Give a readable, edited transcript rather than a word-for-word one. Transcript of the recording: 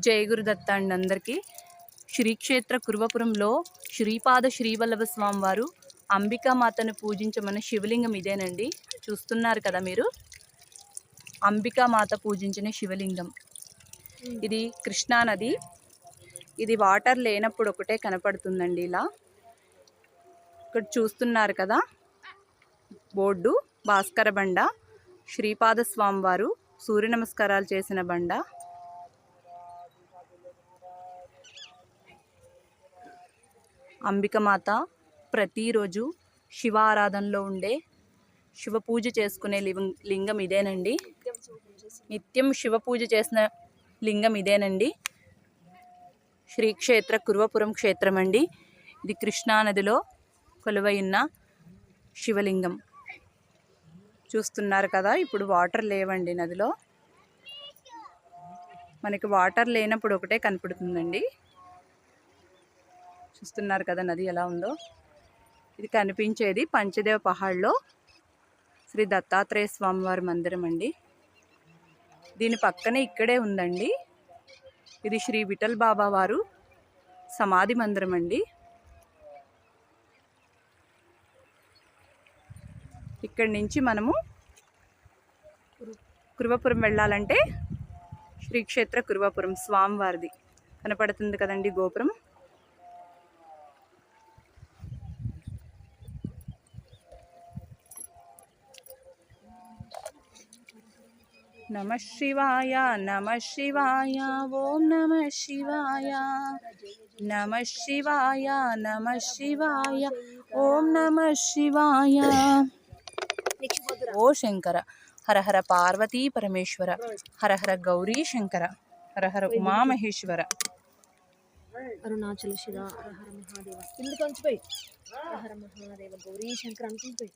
జయ గురుదత్త అండి అందరికీ. శ్రీక్షేత్ర కురువపురంలో శ్రీపాద శ్రీవల్లభ స్వామివారు అంబికామాతను పూజించమన్న శివలింగం ఇదేనండి. చూస్తున్నారు కదా మీరు, అంబికామాత పూజించిన శివలింగం ఇది. కృష్ణానది. ఇది వాటర్ లేనప్పుడు ఒకటే కనపడుతుందండి. ఇలా ఇక్కడ చూస్తున్నారు కదా బోర్డు, భాస్కర బండ, శ్రీపాద స్వామివారు సూర్య నమస్కారాలు చేసిన బండ. అంబికమాత ప్రతిరోజు శివ ఆరాధనలో ఉండే శివ పూజ చేసుకునే లింగం ఇదేనండి. నిత్యం శివ పూజ చేసిన లింగం ఇదేనండి. శ్రీక్షేత్ర కురువపురం క్షేత్రం అండి. ఇది కృష్ణానదిలో కొలువై ఉన్న శివలింగం. చూస్తున్నారు కదా, ఇప్పుడు వాటర్ లేవండి నదిలో. మనకి వాటర్ లేనప్పుడు ఒకటే కనపడుతుందండి. చూస్తున్నారు కదా నది ఎలా ఉందో. ఇది కనిపించేది పంచదేవ పహాడ్లో శ్రీ దత్తాత్రేయ స్వామివారి మందిరం అండి. దీని పక్కనే ఇక్కడే ఉందండి, ఇది శ్రీ విఠల్ బాబా వారు సమాధి మందిరం అండి. ఇక్కడి నుంచి మనము కురువపురం వెళ్ళాలంటే శ్రీక్షేత్ర కురువపురం స్వామివారిది కనపడుతుంది కదండి గోపురం. నమ శివాయ నమ శివాయ ఓం నమ శివాయ నమ శివాయ నమ శివాయ ఓం నమ శివాయ. ఓ శంకర, హర హర పార్వతీ పరమేశ్వర, హర హర గౌరీ శంకర, హర హర ఉమామహేశ్వర. అరుణాచల శివ, హర హర మహాదేవ, కిందకి వంచిపోయి హర హర మహాదేవ గౌరీ శంకర అనుకుంటుపోయి.